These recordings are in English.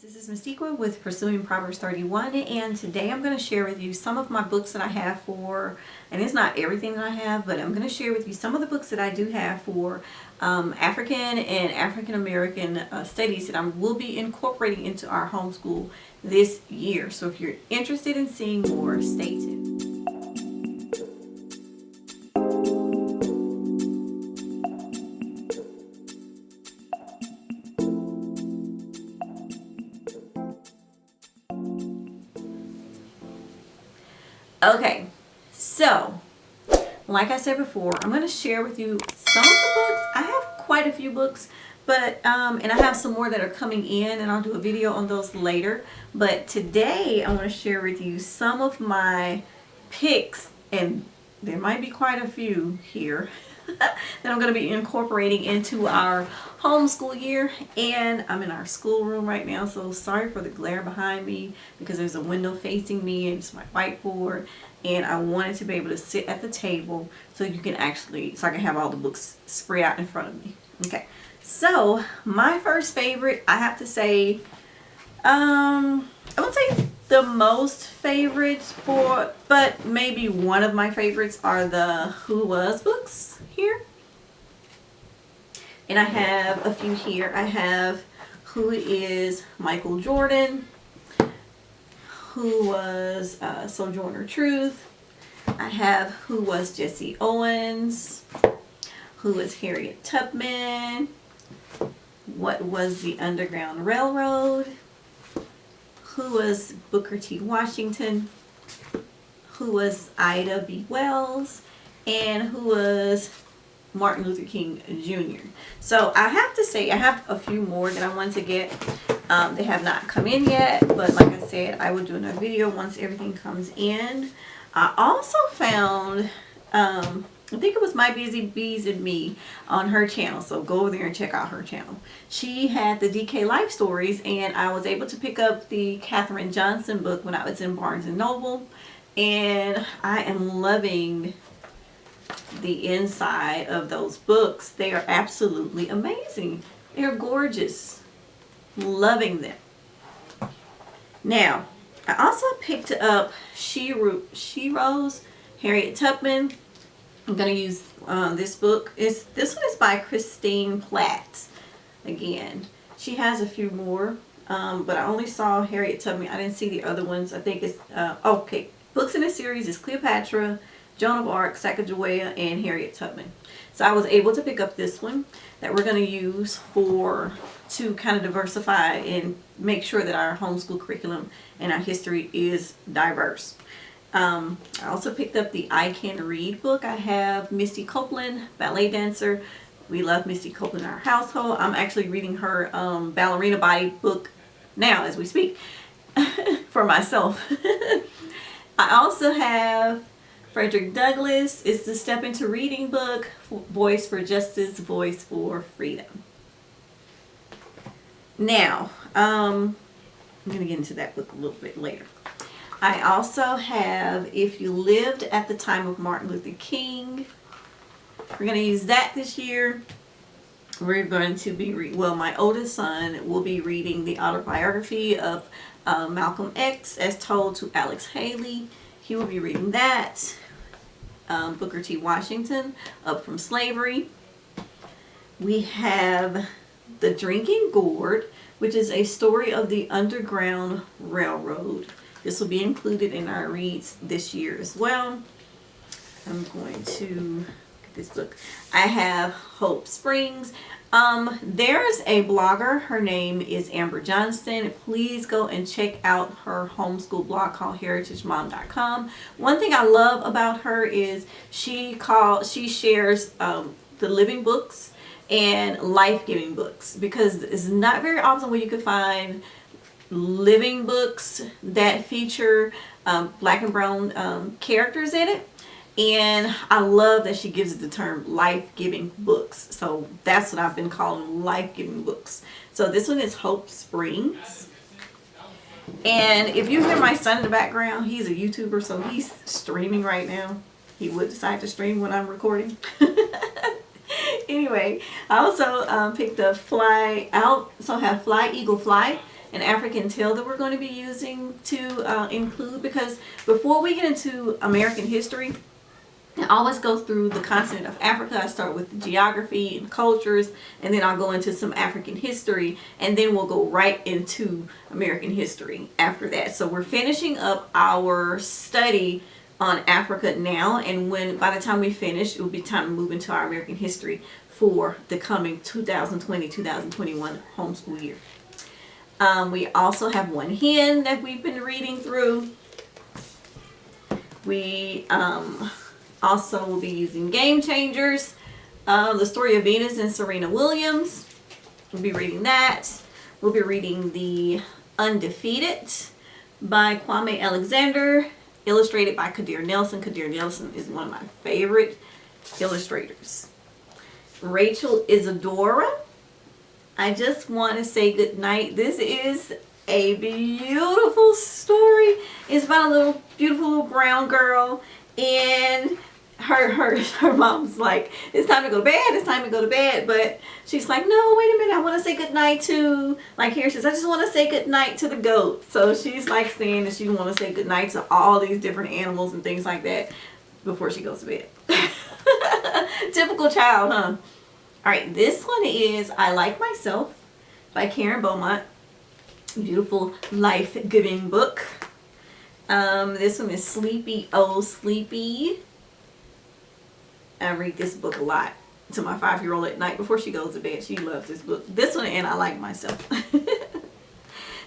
This is Cecile with Pursuing Proverbs 31, and today I'm going to share with you some of my books that I have for, and it's not everything that I have, but I'm going to share with you some of the books that I do have for African and African American studies that I will be incorporating into our homeschool this year. So if you're interested in seeing more, stay tuned. Okay, so like I said before, I'm going to share with you some of the books. I have quite a few books, but and I have some more that are coming in, and I'll do a video on those later. But today I want to share with you some of my picks, and there might be quite a few here that I'm going to be incorporating into our homeschool year. And I'm in our schoolroom right now, so sorry for the glare behind me because there's a window facing me and it's my whiteboard, and I wanted to be able to sit at the table so you can actually, so I can have all the books spread out in front of me. Okay, so my first favorite, I have to say, I would say the most favorites for, but maybe one of my favorites are the Who Was books here. And I have a few here. I have Who Is Michael Jordan, Who Was Sojourner Truth. I have Who Was Jesse Owens, Who Was Harriet Tubman, What Was the Underground Railroad, Who Was Booker T. Washington, Who Was Ida B. Wells, and Who Was Martin Luther King Jr. So I have to say I have a few more that I want to get. They have not come in yet, but like I said, I will do another video once everything comes in. I also found, I think it was My Busy Bees and Me on her channel, so go over there and check out her channel. She had the DK Life Stories, and I was able to pick up the Katherine Johnson book when I was in Barnes & Noble, and I am loving the inside of those books. They are absolutely amazing. They're gorgeous. Loving them. Now, I also picked up She Rose, Harriet Tubman. I'm going to use this book. This one is by Christine Platt. Again, she has a few more, but I only saw Harriet Tubman. I didn't see the other ones. I think it's, okay. Books in the series is Cleopatra, Joan of Arc, Sacagawea, and Harriet Tubman. So I was able to pick up this one that we're going to use to kind of diversify and make sure that our homeschool curriculum and our history is diverse. I also picked up the I Can Read book. I have Misty Copeland, ballet dancer. We love Misty Copeland in our household. I'm actually reading her ballerina body book now as we speak for myself. I also have Frederick Douglass. It's the Step Into Reading book, Voice for Justice, Voice for Freedom. Now, I'm going to get into that book a little bit later. I also have If You Lived at the Time of Martin Luther King. We're going to use that this year. We're going to be, my oldest son will be reading the autobiography of Malcolm X as told to Alex Haley. He will be reading that. Booker T. Washington, Up From Slavery. We have The Drinking Gourd, which is a story of the Underground Railroad. This will be included in our reads this year as well. I'm going to get this book. I have Hope Springs. There's a blogger. Her name is Amber Johnston. Please go and check out her homeschool blog called heritagemom.com. One thing I love about her is she shares the living books and life-giving books, because it's not very often where you can find living books that feature black and brown characters in it. And I love that she gives it the term life-giving books. So that's what I've been calling life-giving books. So this one is Hope Springs. And if you hear my son in the background, he's a YouTuber, so he's streaming right now. He would decide to stream when I'm recording. Anyway, I also picked up Fly Out. So I have Fly Eagle Fly. an African tale that we're going to be using to include, because before we get into American history, I always go through the continent of Africa. I start with the geography and cultures, and then I'll go into some African history, and then we'll go right into American history after that. So we're finishing up our study on Africa now, and by the time we finish, it will be time to move into our American history for the coming 2020-2021 homeschool year. We also have One Hen that we've been reading through. We also will be using Game Changers, the story of Venus and Serena Williams. We'll be reading that. We'll be reading the Undefeated by Kwame Alexander, illustrated by Kadir Nelson. Kadir Nelson is one of my favorite illustrators. Rachel Isadora, I Just Want to Say Goodnight. This is a beautiful story. It's about a beautiful little brown girl, and her mom's like, it's time to go to bed, it's time to go to bed. But she's like, no, wait a minute, I want to say goodnight to, like here she says, I just want to say goodnight to the goat. So she's like saying that she want to say goodnight to all these different animals and things like that before she goes to bed. Typical child, huh? Alright, this one is I Like Myself by Karen Beaumont. Beautiful life-giving book. This one is Sleepy Oh Sleepy. I read this book a lot to my 5-year-old at night before she goes to bed. She loves this book. This one, and I Like Myself.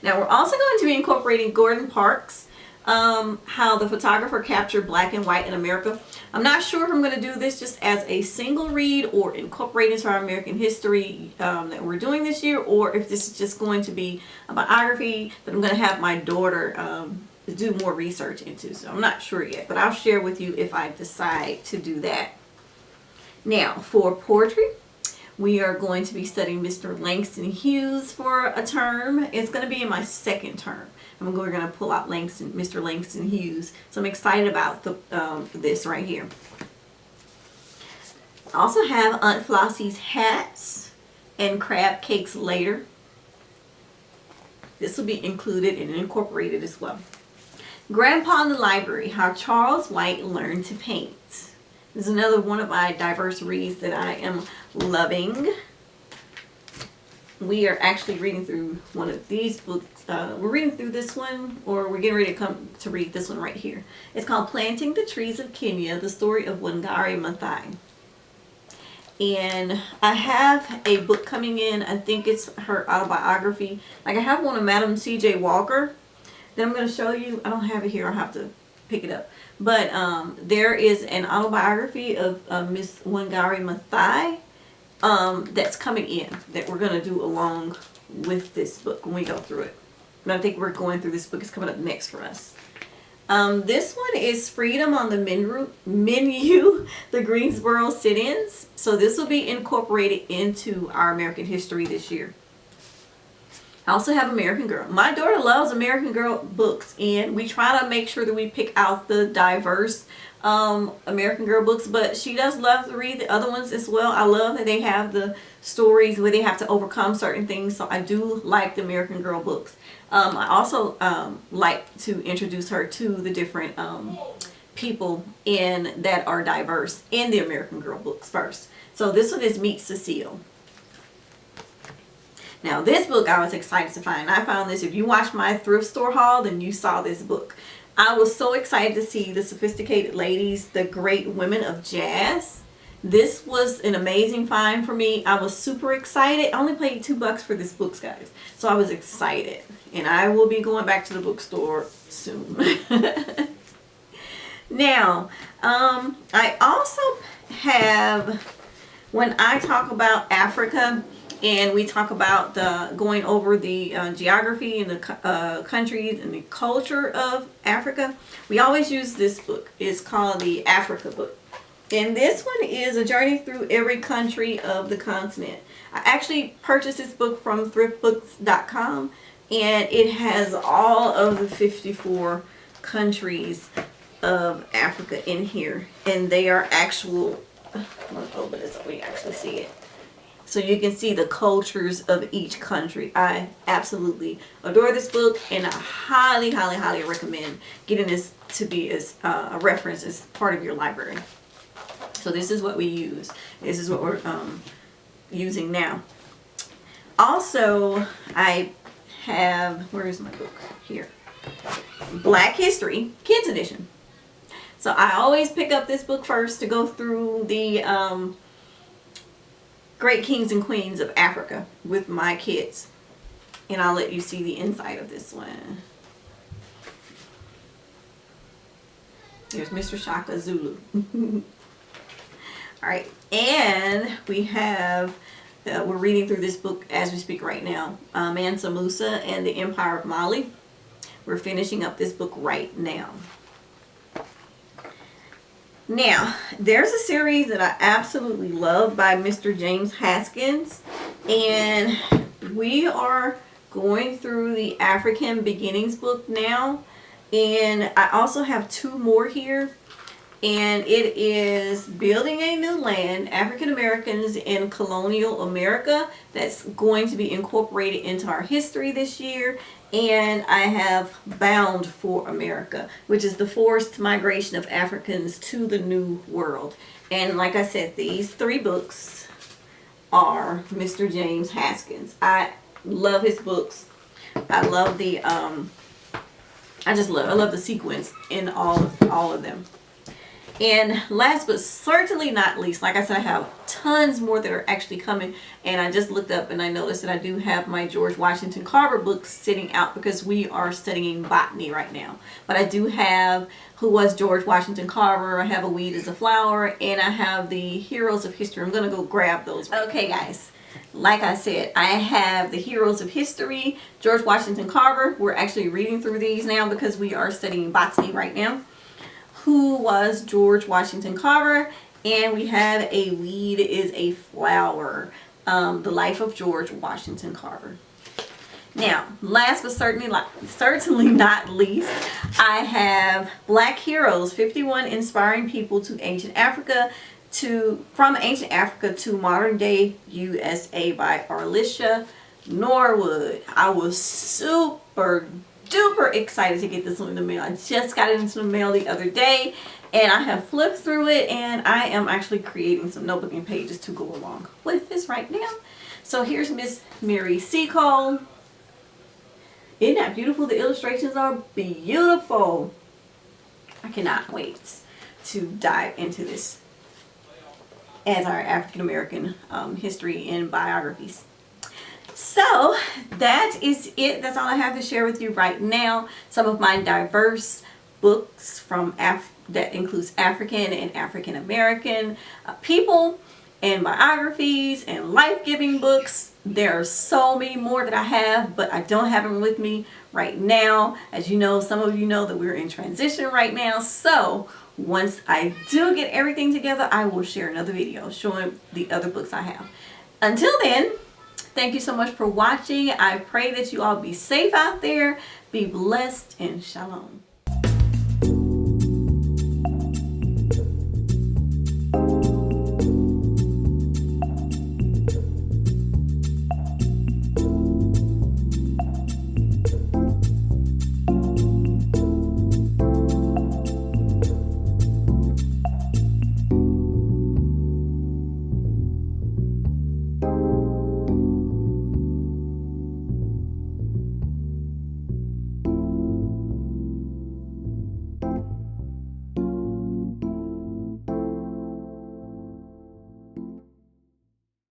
Now we're also going to be incorporating Gordon Parks, How the Photographer Captured Black and White in America. I'm not sure if I'm going to do this just as a single read or incorporate into our American history that we're doing this year, or if this is just going to be a biography that I'm going to have my daughter do more research into. So I'm not sure yet, but I'll share with you if I decide to do that. Now, for poetry, we are going to be studying Mr. Langston Hughes for a term. It's going to be in my second term. We're going to pull out Mr. Langston Hughes. So I'm excited about this right here. I also have Aunt Flossie's Hats and Crab Cakes Later. This will be included and incorporated as well. Grandpa in the Library, How Charles White Learned to Paint. This is another one of my diverse reads that I am loving. We are actually reading through one of these books. We're reading through this one, or we're getting ready to come to read this one right here. It's called Planting the Trees of Kenya, the story of Wangari Manthai. And I have a book coming in. I think it's her autobiography. Like I have one of Madam C.J. Walker that I'm going to show you. I don't have it here. I'll have to pick it up. But there is an autobiography of Miss Wangari Manthai that's coming in that we're going to do along with this book when we go through it. But I think we're going through this book. It's coming up next for us. This one is Freedom on the Menu, the Greensboro Sit-ins. So this will be incorporated into our American history this year. I also have American Girl. My daughter loves American Girl books, and we try to make sure that we pick out the diverse American Girl books, but she does love to read the other ones as well. I love that they have the stories where they have to overcome certain things, so I do like the American Girl books. I also like to introduce her to the different people that are diverse in the American Girl books first. So this one is Meet Cecile. Now this book I was excited to find. I found this, if you watched my thrift store haul, then you saw this book. I was so excited to see The Sophisticated Ladies, the Great Women of Jazz. This was an amazing find for me. I was super excited. I only paid $2 for this book, guys. So I was excited. And I will be going back to the bookstore soon. Now, I also have, when I talk about Africa, and we talk about going over the geography and the countries and the culture of Africa, we always use this book. It's called the Africa book. And this one is a journey through every country of the continent. I actually purchased this book from thriftbooks.com, and it has all of the 54 countries of Africa in here. And they are actual, I'm going to open this so we actually see it. so you can see the cultures of each country. I absolutely adore this book, and I highly, highly, highly recommend getting this to be as a reference as part of your library. So this is what we use. This is what we're using now. Also, I have, where is my book? Here. Black History, Kids Edition. So I always pick up this book first to go through the great kings and queens of Africa with my kids. And I'll let you see the inside of this one. Here's Mr. Shaka Zulu. All right, and we have, we're reading through this book as we speak right now, Mansa Musa and the Empire of Mali. We're finishing up this book right now. Now, there's a series that I absolutely love by Mr. James Haskins, and we are going through the African Beginnings book now, and I also have two more here, and it is Building a New Land, African Americans in Colonial America. That's going to be incorporated into our history this year. And I have Bound for America, which is the forced migration of Africans to the New World. And like I said, these three books are Mr. James Haskins. I love his books. I love the I love the sequence in all of them. And last but certainly not least, like I said, I have tons more that are actually coming. And I just looked up and I noticed that I do have my George Washington Carver books sitting out because we are studying botany right now. But I do have Who Was George Washington Carver, I have A Weed is a Flower, and I have the Heroes of History. I'm going to go grab those. Okay, guys. Like I said, I have the Heroes of History, George Washington Carver. We're actually reading through these now because we are studying botany right now. Who Was George Washington Carver, and we have A Weed is a Flower, the life of George Washington Carver. Now, last but certainly not least, I have Black Heroes, 51 Inspiring People to Ancient Africa, from Ancient Africa to Modern Day USA by Arlisha Norwood. I was super duper excited to get this one in the mail. I just got it into the mail the other day, and I have flipped through it, and I am actually creating some notebooking pages to go along with this right now. So here's Miss Mary Cecile. Isn't that beautiful? The illustrations are beautiful. I cannot wait to dive into this as our African American history and biographies. So that is it. That's all I have to share with you right now. Some of my diverse books from that includes African and African American people, and biographies and life-giving books. There are so many more that I have, but I don't have them with me right now. As you know, some of you know that we're in transition right now. So once I do get everything together, I will share another video showing the other books I have. Until then, thank you so much for watching. I pray that you all be safe out there, be blessed, and shalom.